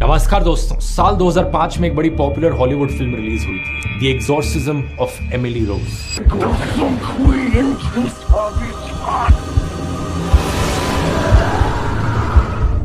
नमस्कार दोस्तों, साल 2005 में एक बड़ी पॉपुलर हॉलीवुड फिल्म रिलीज हुई थी, the exorcism of Emily Rose.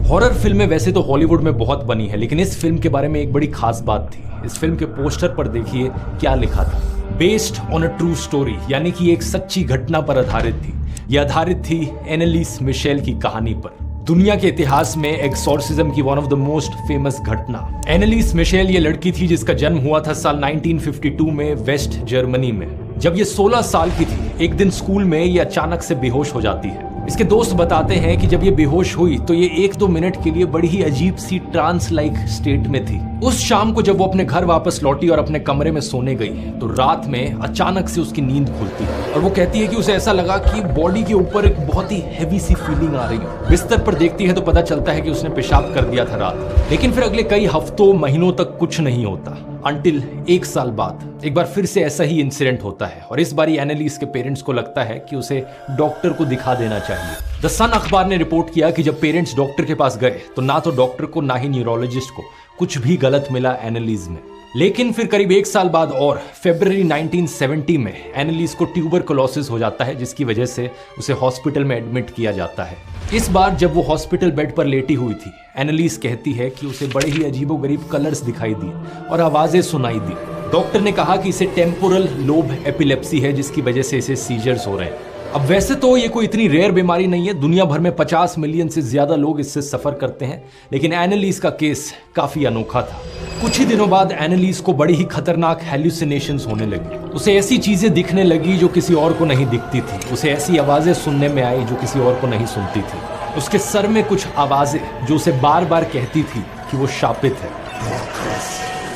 Horror फिल्में वैसे तो हॉलीवुड में बहुत बनी है, लेकिन इस फिल्म के बारे में एक बड़ी खास बात थी। इस फिल्म के पोस्टर पर देखिए क्या लिखा था, based on a true story, यानी कि एक सच्ची घटना पर आधारित थी। यह आधारित थी एनालिस मिशेल की कहानी पर। दुनिया के इतिहास में एक्सॉर्सिज्म की one of the most famous घटना। एनालिस मिशेल ये लड़की थी जिसका जन्म हुआ था साल 1952 में वेस्ट जर्मनी में। जब ये 16 साल की थी, एक दिन स्कूल में ये अचानक से बेहोश हो जाती है। इसके दोस्त बताते हैं कि जब ये बेहोश हुई तो ये 1-2 मिनट के लिए बड़ी ही अजीब सी ट्रांस लाइक स्टेट में थी। उस शाम को जब वो अपने घर वापस लौटी और अपने कमरे में सोने गई तो रात में अचानक से उसकी नींद खुलती है और वो कहती है कि उसे ऐसा लगा कि बॉडी के ऊपर एक बहुत ही हैवी सी फीलिंग आ रही है। बिस्तर पर देखती है तो पता चलता है कि उसने पेशाब कर दिया था रात। लेकिन फिर अगले कई हफ्तों महीनों तक कुछ नहीं होता, अंटिल 1 साल बाद एक बार फिर से ऐसा ही इंसिडेंट होता है और इस बारी एनालिस के पेरेंट्स को लगता है कि उसे डॉक्टर को दिखा देना चाहिए। द सन अखबार ने रिपोर्ट किया कि जब पेरेंट्स डॉक्टर के पास गए तो ना तो डॉक्टर को ना ही न्यूरोलॉजिस्ट को कुछ भी गलत मिला एनालिस में। लेकिन फिर करीब 1 साल बाद और फरवरी 1970 में एनालिस को ट्यूबरकुलोसिस हो जाता है, जिसकी वजह से उसे हॉस्पिटल में एडमिट किया जाता है। इस बार जब वो हॉस्पिटल बेड पर लेटी हुई थी, एनालिस कहती है कि उसे बड़े ही अजीबोगरीब कलर्स दिखाई दिए और आवाजें सुनाई दी। डॉक्टर ने कहा कि इसे टेम्पोरल लोब एपिलेप्सी है, जिसकी वजह से इसे सीजर्स हो रहे हैं। अब वैसे तो ये कोई इतनी रेयर बीमारी नहीं है, दुनिया भर में 50 मिलियन से ज्यादा लोग इससे सफर करते हैं, लेकिन एनालिस का केस काफी अनोखा था। कुछ ही दिनों बाद एनालिस को बड़ी ही खतरनाक हेल्यूसिनेशंस होने लगी। उसे ऐसी चीजें दिखने लगी जो किसी और को नहीं दिखती थी। उसे ऐसी आवाजें सुनने में आई जो किसी और को नहीं सुनती थी। उसके सर में कुछ आवाजें जो उसे बार बार कहती थी कि वो शापित है।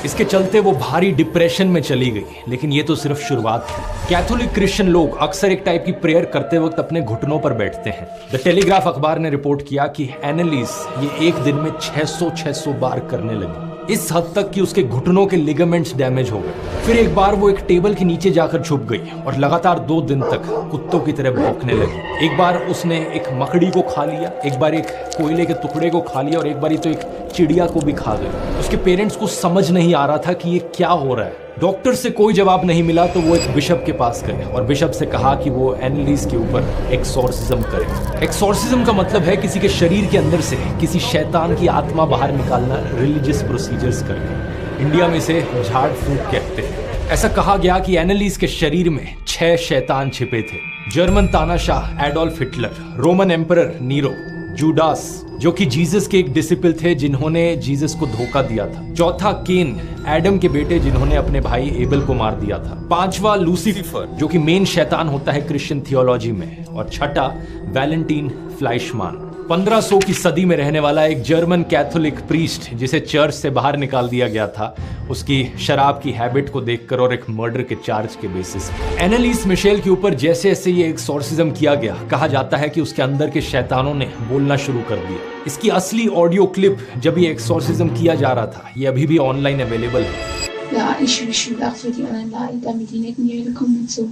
इसके चलते वो भारी डिप्रेशन में चली गई, लेकिन ये तो सिर्फ शुरुआत थी। कैथोलिक क्रिश्चियन लोग अक्सर एक टाइप की प्रेयर करते वक्त अपने घुटनों पर बैठते हैं। द टेलीग्राफ अखबार ने रिपोर्ट किया कि एनालिस ये एक दिन में 600 बार करने लगी, इस हद तक कि उसके घुटनों के लिगामेंट्स डैमेज हो गए। फिर एक बार वो एक टेबल के नीचे जाकर छुप गई और लगातार 2 दिन तक कुत्तों की तरह भौंकने लगी। एक बार उसने एक मकड़ी को खा लिया, एक बार एक कोयले के टुकड़े को खा लिया और एक बार तो एक चिड़िया को भी खा गई। उसके पेरेंट्स को समझ नहीं आ रहा था कि ये क्या हो रहा है। डॉक्टर से कोई जवाब नहीं मिला तो वो एक बिशप के पास गए और बिशप से कहा कि वो एनालिस के ऊपर एक्सॉर्सिज्म करे। एक्सॉर्सिज्म का मतलब है किसी के शरीर के अंदर से किसी शैतान की आत्मा बाहर निकालना रिलीजियस प्रोसीजर्स करके। इंडिया में इसे झाड़ फूंक कहते हैं। ऐसा कहा गया कि एनालिस के शरीर में 6 शैतान छिपे थे। जर्मन तानाशाह Adolf Hitler, Roman emperor Nero, Judas जो कि जीसस के एक डिसिपल थे जिन्होंने जीसस को धोखा दिया था। चौथा केन, एडम के बेटे जिन्होंने अपने भाई एबल को मार दिया था। 5वां लूसीफर जो कि मेन शैतान होता है क्रिश्चियन थियोलॉजी में। और 6ठा वैलेंटाइन फ्लाइशमान, 1500 की सदी में रहने वाला एक जर्मन कैथोलिक प्रीस्ट जिसे चर्च से बाहर निकाल दिया गया था, उसकी शराब की हैबिट को देखकर और एक मर्डर के चार्ज के बेसिस पे। एनालिस मिशेल के ऊपर जैसे जैसे ये एक्सॉर्सिज्म किया गया, कहा जाता है कि उसके अंदर के शैतानों ने बोलना शुरू कर दिया। इसकी असली ऑडियो क्लिप जब ये एक्सॉर्सिज्म किया जा रहा था, ये अभी भी ऑनलाइन अवेलेबल है। Ja, ich dachte, die anderen leiden, damit die nicht mehr kommen und so.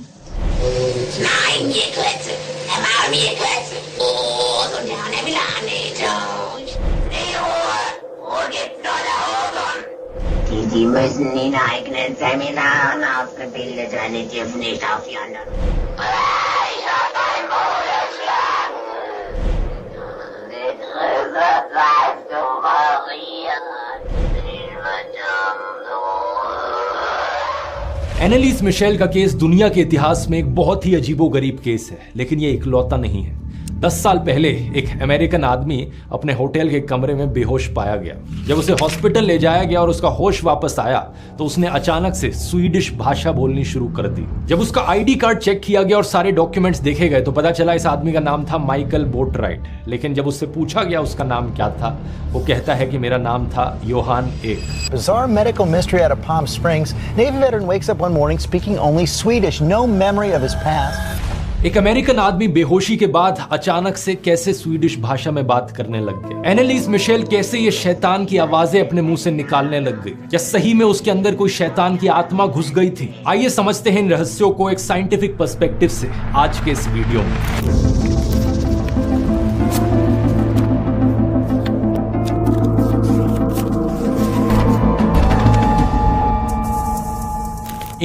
Nein, ihr Klötze! Er war mir Klötze! Oh, so gerne will er nicht. Die Ruhe gibt nur der Ohren. Die müssen in eigenen Seminaren ausgebildet werden, die dürfen nicht auf die anderen. Ich hab ein Bruder schlagen. Die Trübe weißt du, Maria. Anneliese Michel का case दुनिया के इतिहास में एक बहुत ही अजीबोगरीब case है, लेकिन ये इकलौता नहीं है। 10 साल पहले एक अमेरिकन आदमी अपने होटल के कमरे में बेहोश पाया गया। जब उसे हॉस्पिटल ले जाया गया और उसका होश वापस आया तो उसने अचानक से स्वीडिश भाषा बोलनी शुरू कर दी। जब उसका आईडी कार्ड चेक किया गया और सारे डॉक्यूमेंट्स देखे गए तो पता चला इस आदमी का नाम था माइकल बोटराइट। लेकिन जब उससे पूछा गया उसका नाम क्या था, वो कहता है कि मेरा नाम था योहान एक। Bizarre medical mystery out of Palm Springs. Navy veteran wakes up one morning speaking only Swedish, no memory of his past. एक अमेरिकन आदमी बेहोशी के बाद अचानक से कैसे स्वीडिश भाषा में बात करने लग गया। एनालिस मिशेल कैसे ये शैतान की आवाजें अपने मुंह से निकालने लग गई। क्या सही में उसके अंदर कोई शैतान की आत्मा घुस गई थी? आइए समझते हैं इन रहस्यों को एक साइंटिफिक पर्सपेक्टिव से आज के इस वीडियो में।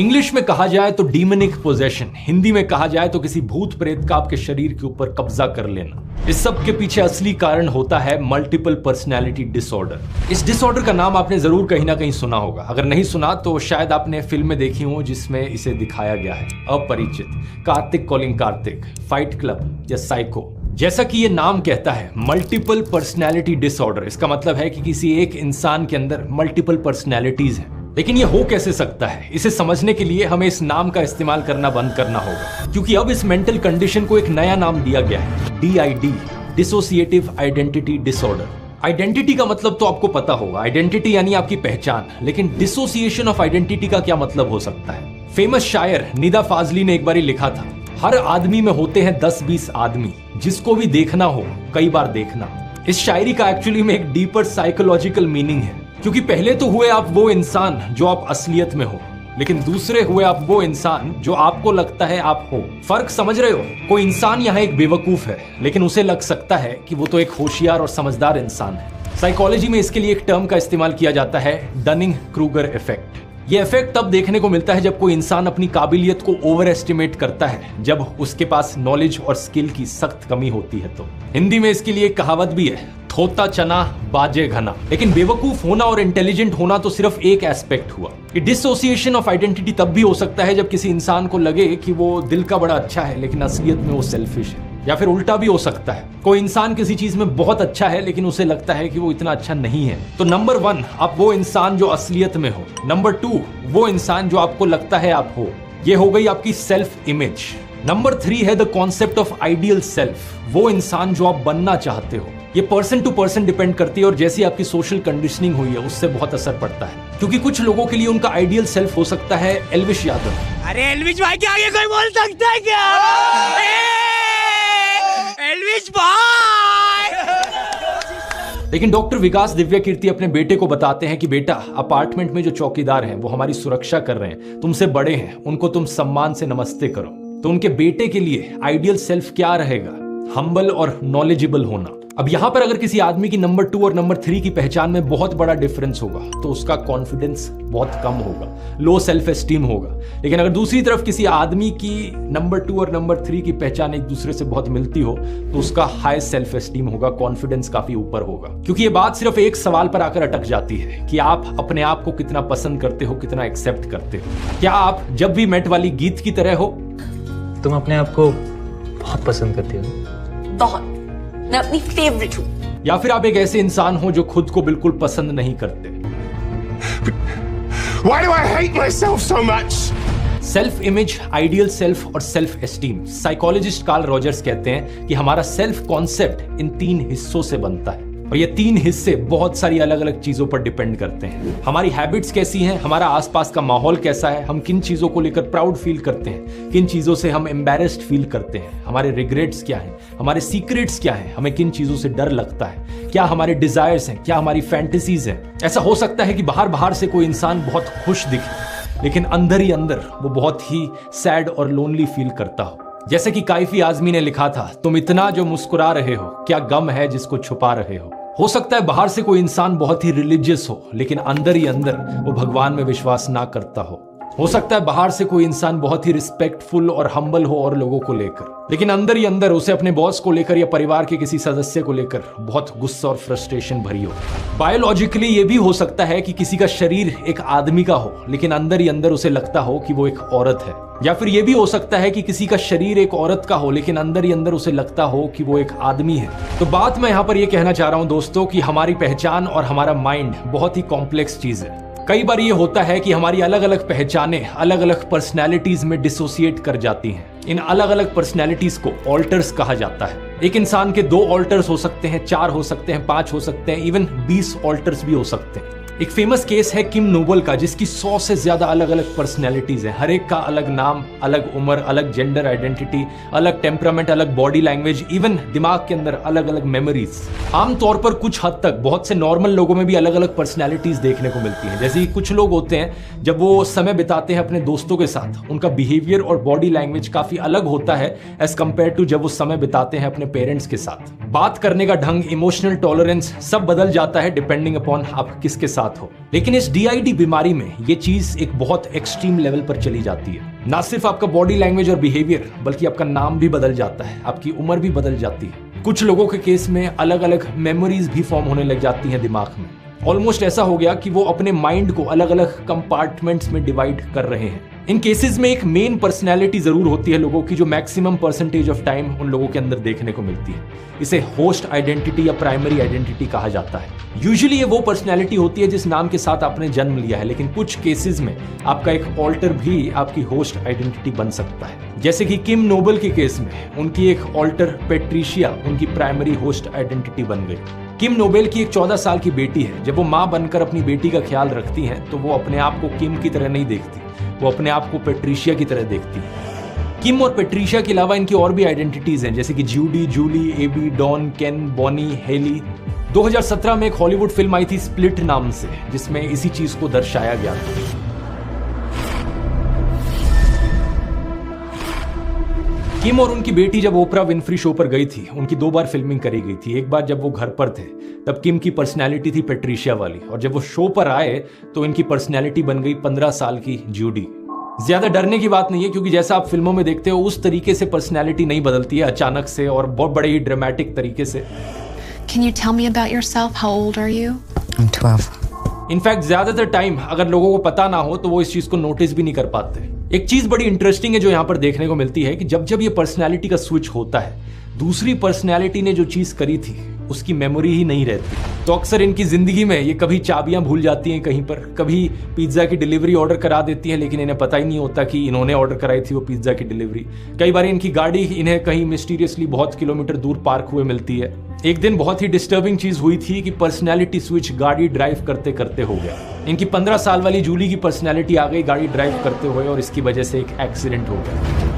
इंग्लिश में कहा जाए तो डीमनिक पोजेशन, हिंदी में कहा जाए तो किसी भूत प्रेत का आपके शरीर के ऊपर कब्जा कर लेना। इस सब के पीछे असली कारण होता है मल्टीपल पर्सनैलिटी डिसऑर्डर। इस डिसऑर्डर का नाम आपने जरूर कहीं ना कहीं सुना होगा, अगर नहीं सुना तो शायद आपने फिल्में देखी हो जिसमें इसे दिखाया गया है। अपरिचित, Kartik calling Kartik, fight club या साइको। जैसा कि ये नाम कहता है मल्टीपल पर्सनैलिटी डिसऑर्डर, इसका मतलब है कि किसी एक इंसान के अंदर मल्टीपल पर्सनैलिटीज हैं। लेकिन ये हो कैसे सकता है, इसे समझने के लिए हमें इस नाम का इस्तेमाल करना बंद करना होगा, क्योंकि अब इस मेंटल कंडीशन को एक नया नाम दिया गया है, DID, dissociative identity disorder. Identity का मतलब तो आपको पता होगा, आइडेंटिटी यानी आपकी पहचान, लेकिन डिसोसिएशन ऑफ आइडेंटिटी का क्या मतलब हो सकता है। फेमस शायर निदा फाजली ने एक बार लिखा था, हर आदमी में होते हैं 10-20 आदमी, जिसको भी देखना हो कई बार देखना। इस शायरी का एक्चुअली में एक डीपर साइकोलॉजिकल मीनिंग है, क्योंकि पहले तो हुए आप वो इंसान जो आप असलियत में हो, लेकिन दूसरे हुए आप वो इंसान जो आपको लगता है आप हो। फर्क समझ रहे हो? कोई इंसान यहाँ एक बेवकूफ है, लेकिन उसे लग सकता है कि वो तो एक होशियार और समझदार इंसान है। साइकोलॉजी में इसके लिए एक टर्म का इस्तेमाल किया जाता है, डनिंग क्रूगर इफेक्ट। ये इफेक्ट तब देखने को मिलता है जब कोई इंसान अपनी काबिलियत को ओवर एस्टिमेट करता है, जब उसके पास नॉलेज और स्किल की सख्त कमी होती है। तो हिंदी में इसके लिए एक कहावत भी है, थोता चना बाजे घना। लेकिन बेवकूफ होना और इंटेलिजेंट होना तो सिर्फ एक एस्पेक्ट हुआ। ये डिसोसिएशन ऑफ आइडेंटिटी तब भी हो सकता है जब किसी इंसान को लगे कि वो दिल का बड़ा अच्छा है, लेकिन असलियत में वो सेल्फिश है। या फिर उल्टा भी हो सकता है, कोई इंसान किसी चीज में बहुत अच्छा है लेकिन उसे लगता है कि वो इतना अच्छा नहीं है। तो नंबर 1, आप वो इंसान जो असलियत में हो। नंबर 2, वो इंसान जो आपको लगता है आप हो। ये हो गई आपकी सेल्फ इमेज। नंबर 3 है the concept of ideal self, वो इंसान जो आप बनना चाहते हो। ये पर्सन टू पर्सन डिपेंड करती है और जैसी आपकी सोशल कंडीशनिंग हुई है उससे बहुत असर पड़ता है, क्योंकि कुछ लोगों के लिए उनका आइडियल सेल्फ हो सकता है एल्विश यादव। अरे एल्विश भाई के आगे कोई बोल सकता है क्या? एल्विश भाई! लेकिन डॉक्टर विकास दिव्या कीर्ति अपने बेटे को बताते हैं कि बेटा, अपार्टमेंट में जो चौकीदार हैं वो हमारी सुरक्षा कर रहे हैं, तुमसे बड़े हैं, उनको तुम सम्मान से नमस्ते करो। तो उनके बेटे के लिए आइडियल सेल्फ क्या रहेगा? हम्बल और नॉलेजेबल होना। अब यहां पर अगर किसी आदमी की नंबर 2 और नंबर 3 की पहचान में बहुत बड़ा डिफरेंस होगा तो उसका कॉन्फिडेंस बहुत कम होगा, लो सेल्फ एस्टीम होगा। लेकिन अगर दूसरी तरफ किसी आदमी की नंबर 2 और नंबर 3 की पहचान एक दूसरे से बहुत मिलती हो तो उसका हाई सेल्फ एस्टीम होगा, कॉन्फिडेंस काफी ऊपर होगा। क्योंकि ये बात सिर्फ एक सवाल पर आकर अटक जाती है कि आप अपने आप को कितना पसंद करते हो, कितना एक्सेप्ट करते हो। क्या आप जब भी मेट वाली गीत की तरह हो? तुम अपने आप को बहुत पसंद करती हो? बहुत, मैं अपनी फेवरेट हूँ। या फिर आप एक ऐसे इंसान हो जो खुद को बिल्कुल पसंद नहीं करते? Why do I hate myself so much? Self image, ideal self और self esteem. Psychologist Carl Rogers कहते हैं कि हमारा सेल्फ कॉन्सेप्ट इन 3 हिस्सों से बनता है और ये 3 हिस्से बहुत सारी अलग अलग चीजों पर डिपेंड करते हैं। हमारी हैबिट्स कैसी हैं, हमारा आसपास का माहौल कैसा है, हम किन चीजों को लेकर प्राउड फील करते हैं, किन चीजों से हम एम्बैरेस्ड फील करते हैं, हमारे रिग्रेट्स क्या हैं, हमारे सीक्रेट्स क्या हैं, हमें किन चीजों से डर लगता है, क्या हमारे डिजायर्स हैं, क्या हमारी फैंटेसीज हैं। ऐसा हो सकता है कि बाहर से कोई इंसान बहुत खुश दिखे लेकिन अंदर ही अंदर वो बहुत ही सैड और लोनली फील करता हो। जैसे कि काइफी आजमी ने लिखा था, तुम इतना जो मुस्कुरा रहे हो, क्या गम है जिसको छुपा रहे हो। हो सकता है बाहर से कोई इंसान बहुत ही रिलीजियस हो लेकिन अंदर ही अंदर वो भगवान में विश्वास ना करता हो सकता है बाहर से कोई इंसान बहुत ही रिस्पेक्टफुल और हम्बल हो और लोगों को लेकर, लेकिन अंदर ही अंदर उसे अपने बॉस को लेकर या परिवार के किसी सदस्य को लेकर बहुत गुस्सा और फ्रस्ट्रेशन भरी हो। बायोलॉजिकली ये भी हो सकता है कि किसी का शरीर एक आदमी का हो लेकिन अंदर ही अंदर उसे लगता हो कि वो एक औरत है, या फिर ये भी हो सकता है कि किसी का शरीर एक औरत का हो लेकिन अंदर ही अंदर उसे लगता हो कि वो एक आदमी है। तो बात मैं यहाँ पर ये कहना चाह रहा हूँ दोस्तों कि हमारी पहचान और हमारा माइंड बहुत ही कॉम्प्लेक्स चीज है। कई बार ये होता है कि हमारी अलग अलग पहचानें अलग अलग पर्सनैलिटीज में डिसोसिएट कर जाती हैं। इन अलग अलग पर्सनैलिटीज को ऑल्टर्स कहा जाता है। एक इंसान के 2 ऑल्टर्स हो सकते हैं, 4 हो सकते हैं, 5 हो सकते हैं, इवन 20 ऑल्टर्स भी हो सकते हैं। एक फेमस केस है किम नोबल का, जिसकी 100 से ज्यादा अलग अलग पर्सनैलिटीज हैं। हर एक का अलग नाम, अलग उम्र, अलग जेंडर आइडेंटिटी, अलग टेम्परामेंट, अलग बॉडी लैंग्वेज, इवन दिमाग के अंदर अलग अलग मेमोरीज। आमतौर पर कुछ हद तक बहुत से नॉर्मल लोगों में भी अलग अलग पर्सनैलिटीज देखने को मिलती हैं। जैसे कुछ लोग होते हैं जब वो समय बिताते हैं अपने दोस्तों के साथ, उनका बिहेवियर और बॉडी लैंग्वेज काफी अलग होता है एज कंपेयर टू जब वो समय बिताते हैं अपने पेरेंट्स के साथ। बात करने का ढंग, इमोशनल टॉलरेंस सब बदल जाता है डिपेंडिंग अपॉन आप किसके साथ साथ हो। लेकिन इस DID बीमारी में ये चीज एक बहुत एक्सट्रीम लेवल पर चली जाती है। ना सिर्फ आपका बॉडी लैंग्वेज और बिहेवियर, बल्कि आपका नाम भी बदल जाता है, आपकी उम्र भी बदल जाती है। कुछ लोगों के केस में अलग अलग मेमोरीज भी फॉर्म होने लग जाती हैं दिमाग में। ऑलमोस्ट ऐसा हो गया कि वो अपने माइंड को अलग अलग कंपार्टमेंट्स में डिवाइड कर रहे हैं। इन केसेस में एक मेन पर्सनैलिटी जरूर होती है लोगों की, जो मैक्सिमम परसेंटेज ऑफ टाइम उन लोगों के अंदर देखने को मिलती है। इसे होस्ट आइडेंटिटी या प्राइमरी आइडेंटिटी कहा जाता है। यूजुअली ये वो पर्सनैलिटी होती है जिस नाम के साथ आपने जन्म लिया है, लेकिन कुछ केसेस में आपका एक ऑल्टर भी आपकी होस्ट आइडेंटिटी बन सकता है। जैसे कि किम नोबल के केस में उनकी एक ऑल्टर पेट्रिशिया उनकी प्राइमरी होस्ट आइडेंटिटी बन गई। किम नोबेल की एक 14 साल की बेटी है। जब वो माँ बनकर अपनी बेटी का ख्याल रखती हैं तो वो अपने आप को किम की तरह नहीं देखती, वो अपने आप को पेट्रिशिया की तरह देखती है। किम और पेट्रिशिया के अलावा इनकी और भी आइडेंटिटीज हैं, जैसे कि जूडी, जूली, एबी, डॉन, केन, बॉनी, हेली। 2017 में एक हॉलीवुड फिल्म आई थी स्प्लिट नाम से, जिसमें इसी चीज को दर्शाया गया था। किम और उनकी बेटी जब ओपरा विनफ्री शो पर गई थी, उनकी 2 बार फिल्मिंग करी गई थी। एक बार जब वो घर पर थे तब किम की पर्सनैलिटी थी पेट्रिशिया वाली, और जब वो शो पर आए तो इनकी पर्सनैलिटी बन गई 15 साल की जूडी। ज्यादा डरने की बात नहीं है, क्योंकि जैसा आप फिल्मों में देखते हो उस तरीके से पर्सनैलिटी नहीं बदलती है अचानक से और बहुत बड़े ही ड्रामेटिक तरीके से। Can you tell me about yourself? How old are you? I'm 12. In fact ज्यादातर टाइम अगर लोगों को पता ना हो तो वो इस चीज को नोटिस भी नहीं कर पाते। एक चीज बड़ी इंटरेस्टिंग है जो यहाँ पर देखने को मिलती है कि जब जब ये पर्सनैलिटी का स्विच होता है, दूसरी पर्सनैलिटी ने जो चीज करी थी उसकी मेमोरी ही नहीं रहती। तो अक्सर इनकी जिंदगी में ये कभी चाबियां भूल जाती हैं कहीं पर, कभी पिज्जा की डिलीवरी ऑर्डर करा देती हैं, लेकिन इन्हें पता ही नहीं होता कि इन्होंने ऑर्डर कराई थी वो पिज्जा की डिलीवरी। कई बार इनकी गाड़ी इन्हें कहीं मिस्टीरियसली बहुत किलोमीटर दूर पार्क हुए मिलती है। एक दिन बहुत ही डिस्टर्बिंग चीज हुई थी कि पर्सनैलिटी स्विच गाड़ी ड्राइव करते करते हो गया। इनकी 15 साल वाली जूली की पर्सनैलिटी आ गई गाड़ी ड्राइव करते हुए, और इसकी वजह से एक एक्सीडेंट हो गया।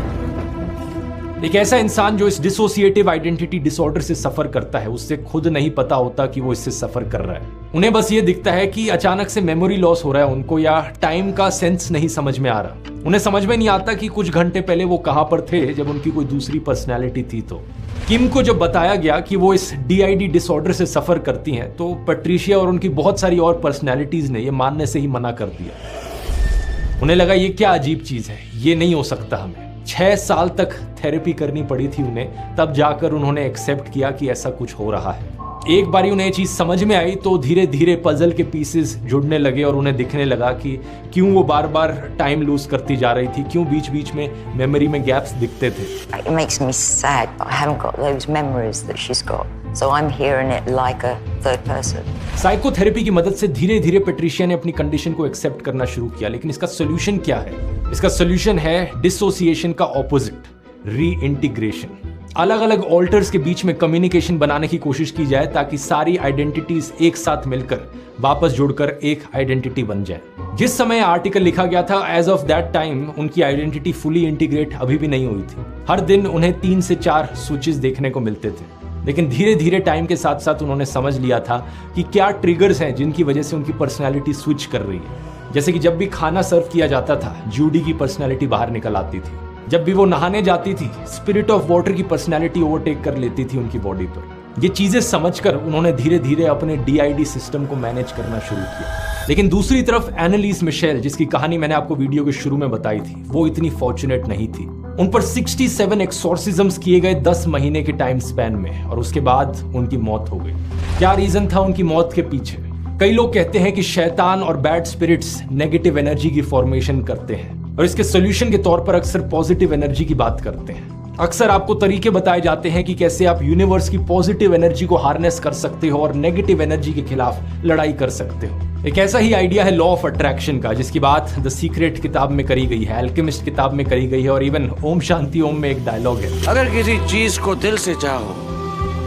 एक ऐसा इंसान जो इस डिसोसिएटिव आइडेंटिटी डिसऑर्डर से सफर करता है, उससे खुद नहीं पता होता कि वो इससे सफर कर रहा है। उन्हें बस ये दिखता है कि अचानक से मेमोरी लॉस हो रहा है उनको, या टाइम का सेंस नहीं समझ में आ रहा। उन्हें समझ में नहीं आता कि कुछ घंटे पहले वो कहां पर थे जब उनकी कोई दूसरी पर्सनैलिटी थी। तो किम को जब बताया गया कि वो इस DID डिसऑर्डर से सफर करती हैं, तो पेट्रिशिया और उनकी बहुत सारी और पर्सनैलिटीज ने ये मानने से ही मना कर दिया। उन्हें लगा ये क्या अजीब चीज है, ये नहीं हो सकता। हमें 6 साल तक थेरेपी करनी पड़ी थी उन्हें, तब जाकर उन्होंने एक्सेप्ट किया कि ऐसा कुछ हो रहा है। एक बारी उन्हें ये चीज समझ में आई तो धीरे धीरे पजल के पीसेस जुड़ने लगे और उन्हें दिखने लगा कि क्यों वो बार बार टाइम लूज करती जा रही थी, क्यों बीच बीच में मेमोरी में गैप्स दिखते थे। It makes me sad, but I haven't got those memories that she's got. So I'm hearing it like a third person. Psychotherapy की मदद से धीरे धीरे पेट्रिशिया ने अपनी कंडीशन को एक्सेप्ट करना शुरू किया, लेकिन इसका सोल्यूशन क्या है? इसका सोल्यूशन है डिसोसिएशन का ऑपोजिट, रीइंटीग्रेशन। अलग अलग ऑल्टर्स के बीच में कम्युनिकेशन बनाने की कोशिश की जाए ताकि सारी आइडेंटिटीज एक साथ मिलकर वापस जुड़कर एक आइडेंटिटी बन जाए। जिस समय आर्टिकल लिखा गया था, एज ऑफ दैट टाइम उनकी आइडेंटिटी फुली इंटीग्रेट अभी भी नहीं हुई थी। हर दिन उन्हें 3 से 4 स्विचेस देखने को मिलते थे, लेकिन धीरे धीरे टाइम के साथ साथ उन्होंने समझ लिया था कि क्या ट्रिगर्स हैं जिनकी वजह से उनकी पर्सनैलिटी स्विच कर रही है। जैसे कि जब भी खाना सर्व किया जाता था, जूडी की पर्सनैलिटी बाहर निकल आती थी। जब भी वो नहाने जाती थी, स्पिरिट ऑफ वाटर की पर्सनैलिटी ओवरटेक कर लेती थी उनकी बॉडी पर। ये चीजें समझकर उन्होंने धीरे धीरे अपने DID सिस्टम को मैनेज करना शुरू किया। लेकिन दूसरी तरफ एनालिस मिशेल, जिसकी कहानी मैंने आपको वीडियो के शुरू में बताई थी, वो इतनी फॉर्चुनेट नहीं थी। उन पर 67 एक्सॉर्सिज्म्स किए गए 10 महीने के टाइम स्पैन में, और उसके बाद उनकी मौत हो गई। क्या रीजन था उनकी मौत के पीछे? कई लोग कहते हैं कि शैतान और बैड स्पिरिट्स नेगेटिव एनर्जी की फॉर्मेशन करते हैं, और इसके सोल्यूशन के तौर पर अक्सर पॉजिटिव एनर्जी की बात करते हैं। अक्सर आपको तरीके बताए जाते हैं कि कैसे आप यूनिवर्स की पॉजिटिव एनर्जी को हार्नेस कर सकते हो और नेगेटिव एनर्जी के खिलाफ लड़ाई कर सकते हो। एक ऐसा ही आइडिया है लॉ ऑफ अट्रैक्शन का, जिसकी बात द सीक्रेट किताब में करी गई है, अल्केमिस्ट किताब में करी गई है, और इवन ओम शांति ओम में एक डायलॉग है। अगर किसी चीज को दिल से चाहो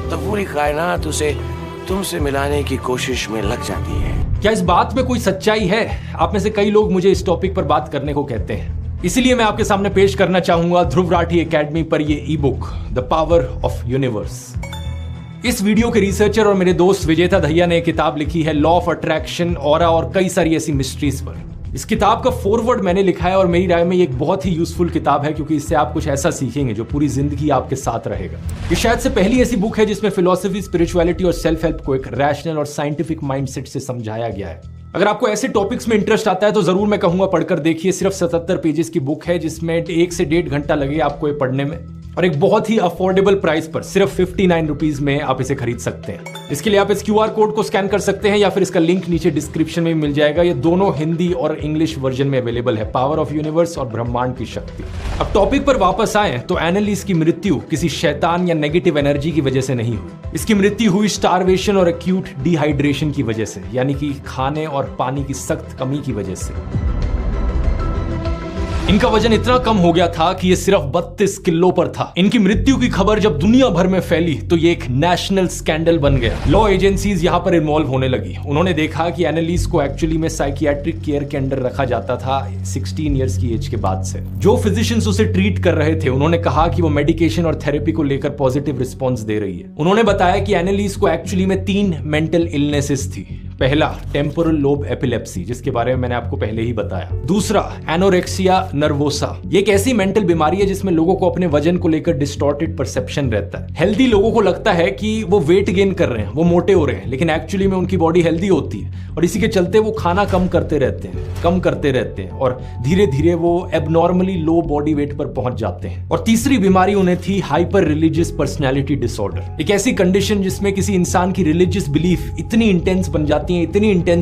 तो पूरी कायनात उसे तुमसे मिलाने की कोशिश में लग जाती है। क्या इस बात में कोई सच्चाई है? आप में से कई लोग मुझे इस टॉपिक पर बात करने को कहते हैं, इसीलिए मैं आपके सामने पेश करना चाहूंगा ध्रुव राठी एकेडमी पर ये ई book the power of universe. इस वीडियो के रिसर्चर और मेरे दोस्त विजेता दहिया ने एक किताब लिखी है लॉ ऑफ अट्रैक्शन, ऑरा और कई सारी ऐसी मिस्ट्रीज पर। इस किताब का फॉरवर्ड मैंने लिखा है और मेरी राय में ये एक बहुत ही यूजफुल किताब है, क्योंकि इससे आप कुछ ऐसा सीखेंगे जो पूरी जिंदगी आपके साथ रहेगा। ये शायद से पहली ऐसी बुक है जिसमें फिलॉसफी, स्पिरिचुअलिटी और सेल्फ हेल्प को एक रैशनल और साइंटिफिक माइंडसेट से समझाया गया है। अगर आपको ऐसे टॉपिक्स में इंटरेस्ट आता है तो जरूर मैं कहूंगा पढ़कर देखिए। सिर्फ 77 पेजेस की बुक है जिसमें 1 से 1.5 घंटा लगे आपको ये पढ़ने में, और एक बहुत ही अफोर्डेबल प्राइस पर सिर्फ 59 रुपीज में आप इसे खरीद सकते हैं। इसके लिए आप इस QR कोड को स्कैन कर सकते हैं या फिर इसका लिंक नीचे डिस्क्रिप्शन में मिल जाएगा। ये दोनों हिंदी और इंग्लिश वर्जन में अवेलेबल है, पावर ऑफ यूनिवर्स और ब्रह्मांड की शक्ति। अब टॉपिक पर वापस आए तो एनालिस की मृत्यु किसी शैतान या नेगेटिव एनर्जी की वजह से नहीं हुई। इसकी मृत्यु हुई स्टारवेशन और एक्यूट डिहाइड्रेशन की वजह से, यानी कि खाने और पानी की सख्त कमी की वजह से। इनका वजन इतना कम हो गया था कि ये सिर्फ 32 किलो पर था। इनकी मृत्यु की खबर जब दुनिया भर में फैली तो ये एक नेशनल स्कैंडल बन गया। लॉ एजेंसीज यहां पर इन्वॉल्व होने लगी। उन्होंने देखा कि एनालिस को एक्चुअली में साइकियाट्रिक केयर के अंडर रखा जाता था 16 इयर्स की एज के बाद से। जो फिजिशियंस उसे ट्रीट कर रहे थे उन्होंने कहा कि वो मेडिकेशन और थेरेपी को लेकर पॉजिटिव रिस्पॉन्स दे रही है। उन्होंने बताया कि एनालिस को एक्चुअली में 3 मेंटल इलनेसेस थी। पहला, टेम्पोरल लोब एपिलेप्सी, जिसके बारे में मैंने आपको पहले ही बताया। दूसरा, एनोरेक्सिया नर्वोसा। ये एक ऐसी मेंटल बीमारी है जिसमें लोगों को अपने वजन को लेकर डिस्टॉर्टेड परसेप्शन रहता है। हेल्दी लोगों को लगता है कि वो वेट गेन कर रहे हैं, वो मोटे हो रहे हैं, लेकिन एक्चुअली में उनकी बॉडी हेल्दी होती है और इसी के चलते वो खाना कम करते रहते हैं और धीरे धीरे वो एबनॉर्मली लो बॉडी वेट पर पहुंच जाते हैं। और तीसरी बीमारी उन्हें थी हाइपर रिलीजियस पर्सनैलिटी डिसऑर्डर, एक ऐसी कंडीशन जिसमें किसी इंसान की रिलीजियस बिलीफ इतनी इंटेंस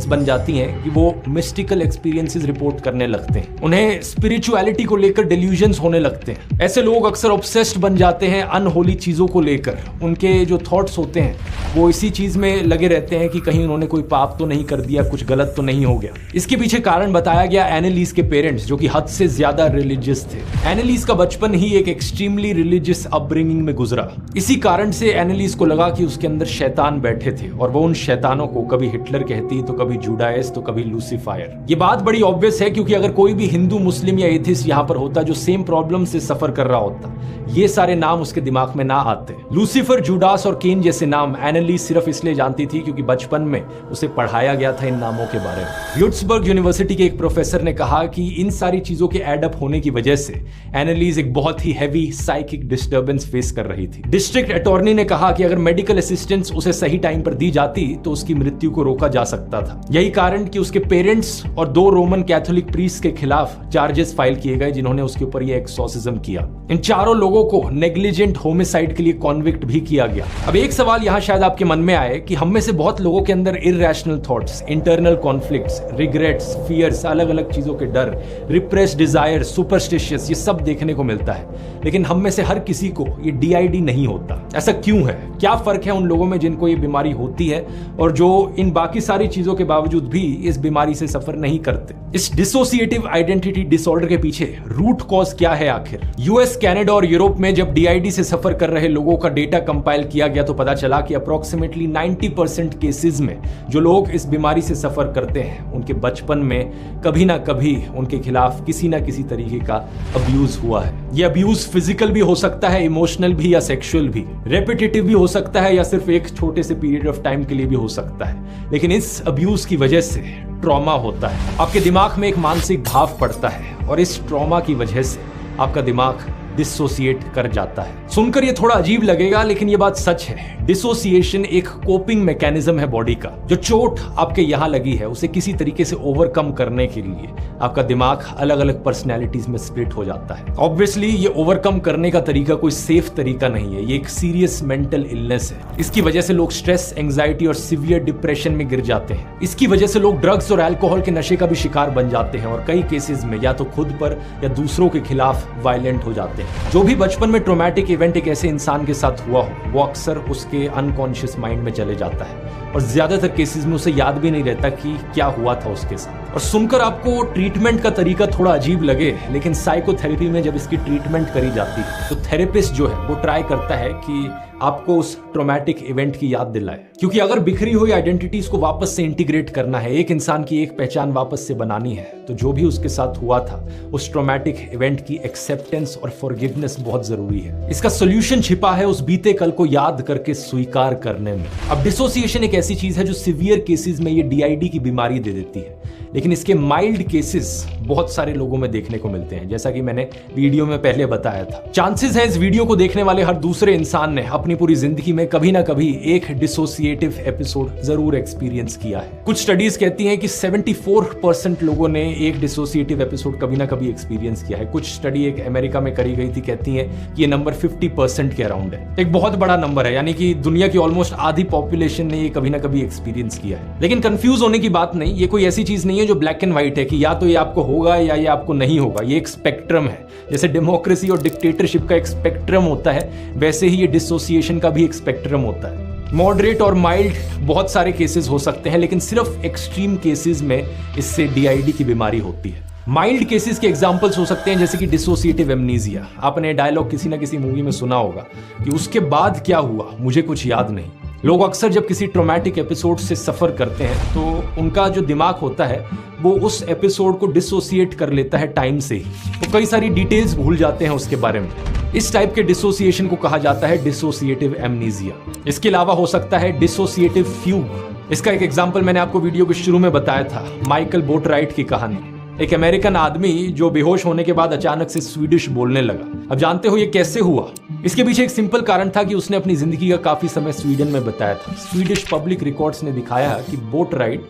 बन जाती हैं कि वो मिस्टिकल एक्सपीरियंसेस रिपोर्ट करने लगते हैं। उन्हें स्पिरिचुअलिटी को लेकर डिल्यूजन्स होने लगते हैं। ऐसे लोग अक्सर ऑब्सेस्ड बन जाते हैं अनहोली चीजों को लेकर। उनके जो थॉट्स होते हैं वो इसी चीज में लगे रहते हैं कि कहीं उन्होंने कोई पाप तो नहीं कर दिया, कुछ गलत तो नहीं हो गया। इसके पीछे कारण बताया गया एनालिस के पेरेंट्स, जो कि हद से ज्यादा रिलीजियस थे। एनालिस का बचपन ही एक एक्सट्रीमली रिलीजियस अपब्रिंगिंग में गुजरा। इसी कारण से एनालिस को लगा कि उसके अंदर शैतान बैठे थे और वो उन शैतानों को कभी हिटलर कहती तो कभी जुडाइस तो कभी लूसीफायर। ये बात बड़ी ऑब्वियस है क्योंकि अगर कोई भी हिंदू, मुस्लिम या एथिस्ट यहाँ पर होता जो सेम प्रॉब्लम से सफर कर रहा होता, ये सारे नाम उसके दिमाग में ना आते। लूसीफर, जुडास और केन जैसे नाम एनालिस सिर्फ इसलिए जानती थी क्योंकि बचपन में उसे पढ़ाया गया था इन नामों के बारे में। व्युर्ट्सबर्ग यूनिवर्सिटी के एक प्रोफेसर ने कहा कि इन सारी चीजों के एड अप होने की वजह से एनालिस एक बहुत ही हैवी साइकिक डिस्टर्बेंस फेस कर रही थी। डिस्ट्रिक्ट अटॉर्नी ने कहा कि अगर मेडिकल असिस्टेंस उसे सही टाइम पर दी जाती तो उसकी मृत्यु को रोका जा सकता था। यही कारण कि उसके पेरेंट्स और 2 रोमन कैथोलिक प्रीस्ट के खिलाफ चार्जेस फाइल किए गए जिन्होंने उसके ऊपर यह एक्सॉर्सिज्म किया। इन चारों लोगों को नेग्लिजेंट होमिसाइड के लिए कॉन्विक्ट भी किया गया। अब एक सवाल यहां शायद आपके मन में आए कि हम में से बहुत लोगों के अंदर irrational thoughts, internal conflicts, regrets, fears, अलग अलग चीजों के डर, रिप्रेस्ड डिजायर, सुपरस्टिशियस, ये सब देखने को मिलता है। लेकिन हम में से हर किसी को ये DID नहीं होता। ऐसा क्यों है? क्या फर्क है उन लोगों में जिनको ये बीमारी होती है और जो इन बाकी सारी चीजों के बावजूद भी इस बीमारी से सफर नहीं करते? इस डिसोसिएटिव आइडेंटिटी डिसऑर्डर के पीछे रूट कॉज क्या है आखिर? US, कनाडा और यूरोप में जब DID से सफर कर रहे लोगों का डेटा कंपाइल किया गया तो पता चला कि अप्रोक्सीमेटली 90% केसेस में जो लोग इस बीमारी से सफर करते हैं उनके बचपन में कभी ना कभी उनके खिलाफ किसी ना किसी तरीके का अब्यूज हुआ है। यह अब्यूज फिजिकल भी हो सकता है, इमोशनल भी या सेक्सुअल भी, रेपिटेटिव भी हो सकता है या सिर्फ एक छोटे से पीरियड ऑफ टाइम के लिए भी हो सकता है। लेकिन इस अब्यूज की वजह से ट्रॉमा होता है, आपके दिमाग में एक मानसिक घाव पड़ता है और इस ट्रॉमा की वजह से आपका दिमाग डिसोसिएट कर जाता है। सुनकर ये थोड़ा अजीब लगेगा लेकिन ये बात सच है। डिसोसिएशन एक कोपिंग मैकेनिज्म है बॉडी का। जो चोट आपके यहां लगी है उसे किसी तरीके से ओवरकम करने के लिए आपका दिमाग अलग अलग पर्सनैलिटीज में स्प्लिट हो जाता है। ऑब्वियसली ये ओवरकम करने का तरीका कोई सेफ तरीका नहीं है, ये एक सीरियस मेंटल इलनेस है। इसकी वजह से लोग स्ट्रेस, एंग्जाइटी और सीवियर डिप्रेशन में गिर जाते हैं। इसकी वजह से लोग ड्रग्स और अल्कोहल के नशे का भी शिकार बन जाते हैं और कई केसेस में या तो खुद पर या दूसरों के खिलाफ वायलेंट हो जाते हैं। जो भी बचपन में ट्रॉमेटिक इवेंट एक ऐसे इंसान के साथ हुआ हो वो अक्सर उसके अनकॉन्शियस माइंड में चले जाता है और ज्यादातर केसेस में उसे याद भी नहीं रहता कि क्या हुआ था उसके साथ। और सुनकर आपको ट्रीटमेंट का तरीका थोड़ा अजीब लगे लेकिन साइकोथेरेपी में जब इसकी ट्रीटमेंट करी जाती है तो थेरेपिस्ट जो है वो ट्राई करता है कि आपको उस ट्रॉमेटिक इवेंट की याद दिलाए, क्योंकि अगर बिखरी हुई आइडेंटिटीज को वापस से इंटीग्रेट करना है, एक इंसान की एक पहचान वापस से बनानी है, तो जो भी उसके साथ हुआ था उस ट्रॉमेटिक इवेंट की एक्सेप्टेंस और फॉरगिवनेस बहुत जरूरी है। इसका सोल्यूशन छिपा है उस बीते कल को याद करके स्वीकार करने में। अब डिसोसिएशन एक ऐसी चीज है जो सीवियर केसेस में ये DID की बीमारी दे देती है। लेकिन इसके माइल्ड केसेस बहुत सारे लोगों में देखने को मिलते हैं, जैसा कि मैंने वीडियो में पहले बताया था। चांसेस है इस वीडियो को देखने वाले हर दूसरे इंसान ने अपनी पूरी जिंदगी में कभी ना कभी एक डिसोसिएटिव एपिसोड जरूर एक्सपीरियंस किया है। कुछ स्टडीज कहती हैं कि 74% लोगों ने एक डिसोसिएटिव एपिसोड कभी ना कभी एक्सपीरियंस किया है। कुछ स्टडी एक अमेरिका में करी गई थी, कहती है कि ये नंबर 50% के अराउंड है। एक बहुत बड़ा नंबर है, यानी कि दुनिया की ऑलमोस्ट आधी पॉपुलेशन ने ये कभी ना कभी एक्सपीरियंस किया है। लेकिन कंफ्यूज होने की बात नहीं, ये कोई ऐसी चीज नहीं है जो ब्लैक एंड व्हाइट है कि या तो ये आपको होगा या ये आपको नहीं होगा। ये एक स्पेक्ट्रम है। जैसे डेमोक्रेसी और डिक्टेटरशिप का एक स्पेक्ट्रम होता है, वैसे ही ये डिसोसिएशन का भी एक स्पेक्ट्रम होता है। मॉडरेट और माइल्ड बहुत सारे केसेस हो सकते हैं, लेकिन सिर्फ एक्सट्रीम केसेस में इससे डीआईडी की बीमारी होती है। माइल्ड केसेस के एग्जांपल्स हो सकते हैं जैसे कि डिसोसिएटिव एमनीजिया। आपने डायलॉग किसी ना किसी मूवी में सुना होगा कि उसके बाद क्या हुआ मुझे कुछ याद नहीं। लोग अक्सर जब किसी ट्रॉमेटिक एपिसोड से सफर करते हैं तो उनका जो दिमाग होता है वो उस एपिसोड को डिसोसिएट कर लेता है टाइम से ही, तो कई सारी डिटेल्स भूल जाते हैं उसके बारे में। इस टाइप के डिसोसिएशन को कहा जाता है डिसोसिएटिव एमनीजिया। इसके अलावा हो सकता है डिसोसिएटिव फ्यूग। इसका एक एग्जांपल मैंने आपको वीडियो के शुरू में बताया था, माइकल बोटराइट की कहानी। एक अमेरिकन आदमी जो बेहोश होने के बाद अचानक से स्वीडिश बोलने लगा। अब जानते हो ये कैसे हुआ? इसके पीछे एक सिंपल कारण था कि उसने अपनी जिंदगी का काफी समय स्वीडन में बताया था। स्वीडिश पब्लिक रिकॉर्ड्स ने दिखाया कि बोटराइट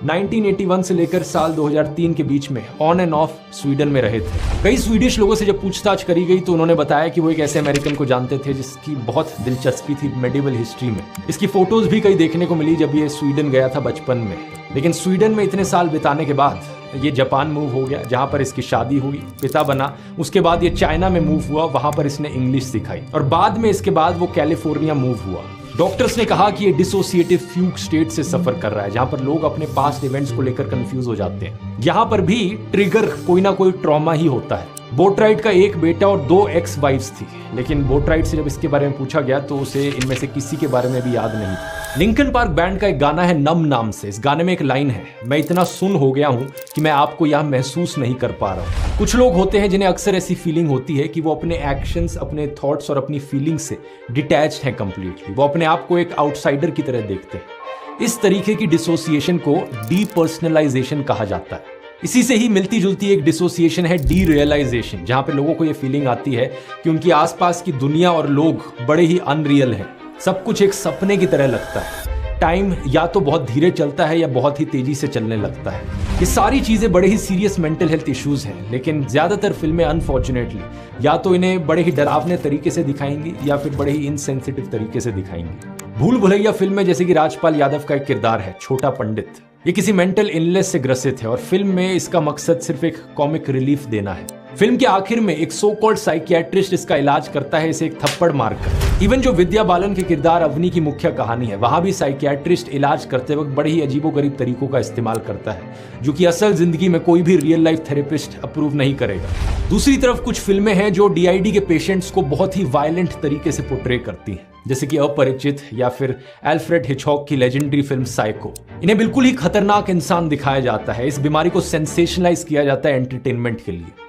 1981 से लेकर साल 2003 के बीच में ऑन एंड ऑफ स्वीडन में रहे थे। कई स्वीडिश लोगों से जब पूछताछ करी गई तो उन्होंने बताया कि वो एक ऐसे अमेरिकन को जानते थे जिसकी बहुत दिलचस्पी थी मेडिवल हिस्ट्री में। इसकी फोटोज भी कई देखने को मिली जब ये स्वीडन गया था बचपन में। लेकिन स्वीडन में इतने साल बिताने के बाद ये जापान मूव हो गया, जहां पर इसकी शादी हुई, पिता बना। उसके बाद ये चाइना में मूव हुआ, वहां पर इसने इंग्लिश सिखाई और बाद में इसके बाद वो कैलिफोर्निया मूव हुआ। डॉक्टर्स ने कहा कि ये डिसोसिएटिव फ्यूग स्टेट से सफर कर रहा है, जहां पर लोग अपने पास्ट इवेंट्स को लेकर कंफ्यूज हो जाते हैं। यहां पर भी ट्रिगर कोई ना कोई ट्रॉमा ही होता है। बोटराइट का एक बेटा और 2 एक्स वाइफ्स थी, लेकिन बोटराइट से जब इसके बारे में पूछा गया तो उसे इनमें से किसी के बारे में भी याद नहीं था। लिंकन पार्क बैंड का एक गाना है नम नाम से। इस गाने में एक लाइन है, मैं इतना सुन हो गया हूं कि मैं आपको यहां महसूस नहीं कर पा रहा हूं। कुछ लोग होते हैं जिन्हें अक्सर ऐसी फीलिंग होती है कि वो अपने एक्शंस, अपने थॉट्स और अपनी फीलिंग्स से डिटैच्ड हैं कंप्लीटली। वो अपने आप को एक आउटसाइडर की तरह देखते हैं। इस तरीके की डिसोसिएशन को डीपर्सनलाइजेशन कहा जाता है। इसी से ही मिलती जुलती एक डिसोसिएशन है डीरियलाइजेशन, जहां पे लोगों को ये फीलिंग आती है कि उनकी आसपास की दुनिया और लोग बड़े ही अनरियल हैं। सब कुछ एक सपने की तरह लगता है। टाइम या तो बहुत धीरे चलता है या बहुत ही तेजी से चलने लगता है। ये सारी चीजें बड़े ही सीरियस मेंटल हेल्थ इश्यूज हैं, लेकिन ज्यादातर फिल्में अनफॉर्चुनेटली या तो इन्हें बड़े ही डरावने तरीके से दिखाएंगी या फिर बड़े ही इनसेंसिटिव तरीके से दिखाएंगी। भूल भुलैया फिल्म में जैसे कि राजपाल यादव का एक किरदार है छोटा पंडित। ये किसी मेंटल इलनेस से ग्रसित है और फिल्म में इसका मकसद सिर्फ एक कॉमिक रिलीफ देना है। फिल्म के आखिर में एक सो कॉल्ड साइकियाट्रिस्ट इसका इलाज करता है, इसे एक थप्पड़ मारकर। इवन जो विद्या बालन के किरदार अवनी की मुख्य कहानी है, वहां भी साइकियाट्रिस्ट इलाज करते वक्त बड़े ही अजीबोगरीब तरीकों का इस्तेमाल करता है, जो कि असल जिंदगी में कोई भी रियल लाइफ थेरेपिस्ट अप्रूव नहीं करेगा। दूसरी तरफ कुछ फिल्में हैं जो डीआईडी के पेशेंट्स को बहुत ही वायलेंट तरीके से पोर्ट्रे करती हैं, जैसे कि अपरिचित या फिर एल्फ्रेड हिचकॉक की लेजेंडरी फिल्म साइको। इन्हें बिल्कुल ही खतरनाक इंसान दिखाया जाता है। इस बीमारी को सेंसेशनलाइज किया जाता है एंटरटेनमेंट के लिए।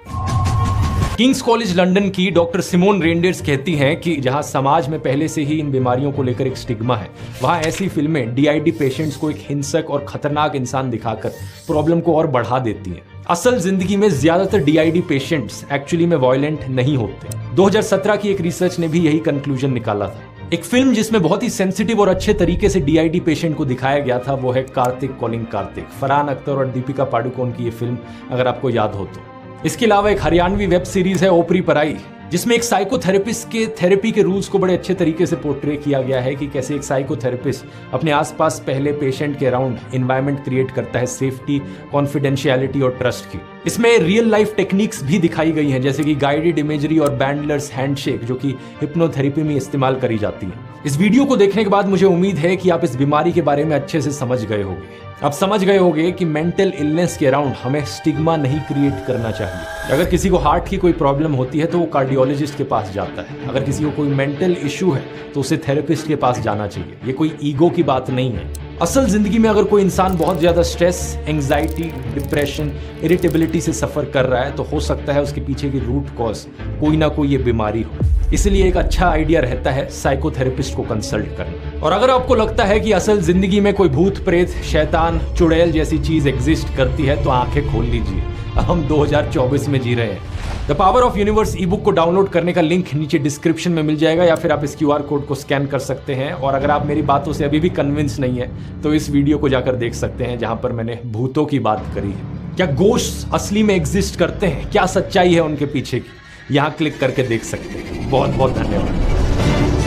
किंग्स कॉलेज लंदन की डॉक्टर सिमोन रेंडर्स कहती हैं कि जहां समाज में पहले से ही इन बीमारियों को लेकर एक स्टिग्मा है, वहां ऐसी फिल्में डीआईडी पेशेंट्स को एक हिंसक और खतरनाक इंसान दिखाकर प्रॉब्लम को और बढ़ा देती हैं। असल जिंदगी में ज्यादातर डीआईडी पेशेंट्स एक्चुअली में वायलेंट नहीं होते। 2017 की एक रिसर्च ने भी यही कंक्लूजन निकाला था। एक फिल्म जिसमें बहुत ही सेंसिटिव और अच्छे तरीके से डीआईडी पेशेंट को दिखाया गया था वो है कार्तिक कॉलिंग कार्तिक। फरहान अख्तर और दीपिका पादुकोण की ये फिल्म, अगर आपको याद हो तो। इसके अलावा एक हरियाणवी वेब सीरीज है ओपरी पराई, जिसमें एक साइकोथेरेपिस्ट के थेरेपी के रूल्स को बड़े अच्छे तरीके से पोर्ट्रे किया गया है कि कैसे एक साइकोथेरेपिस्ट अपने आसपास पहले पेशेंट के अराउंड एनवायरनमेंट क्रिएट करता है सेफ्टी, कॉन्फिडेंशियलिटी और ट्रस्ट की। इसमें रियल लाइफ टेक्निक्स भी दिखाई गई हैं, जैसे कि गाइडेड इमेजरी और बैंडलर्स हैंडशेक, जो कि हिप्नोथेरेपी में इस्तेमाल करी जाती है। इस वीडियो को देखने के बाद मुझे उम्मीद है कि आप इस बीमारी के बारे में अच्छे से समझ गए होंगे। आप समझ गए होंगे कि मेंटल इलनेस के अराउंड हमें स्टिग्मा नहीं क्रिएट करना चाहिए। अगर किसी को हार्ट की कोई प्रॉब्लम होती है तो वो कार्डियोलॉजिस्ट के पास जाता है। अगर किसी को कोई मेंटल इश्यू है तो उसे थेरेपिस्ट के पास जाना चाहिए। ये कोई ईगो की बात नहीं है। असल जिंदगी में अगर कोई इंसान बहुत ज्यादा स्ट्रेस, एंजाइटी, डिप्रेशन, इरिटेबिलिटी से सफर कर रहा है तो हो सकता है उसके पीछे की रूट कॉज कोई ना कोई ये बीमारी हो। इसलिए एक अच्छा आइडिया रहता है साइकोथेरेपिस्ट को कंसल्ट करना। और अगर आपको लगता है कि असल जिंदगी में कोई भूत प्रेत, शैतान, चुड़ैल जैसी चीज एग्जिस्ट करती है तो आंखें खोल लीजिए, हम 2024 में जी रहे हैं। The power of universe E book को डाउनलोड करने का लिंक नीचे डिस्क्रिप्शन में मिल जाएगा, या फिर आप इस QR कोड को स्कैन कर सकते हैं। और अगर आप मेरी बातों से अभी भी कन्विंस नहीं है तो इस वीडियो को जाकर देख सकते हैं जहां पर मैंने भूतों की बात करी है। क्या गोश्त असली में एग्जिस्ट करते हैं, क्या सच्चाई है उनके पीछे की, यहां क्लिक करके देख सकते हैं। बहुत बहुत धन्यवाद।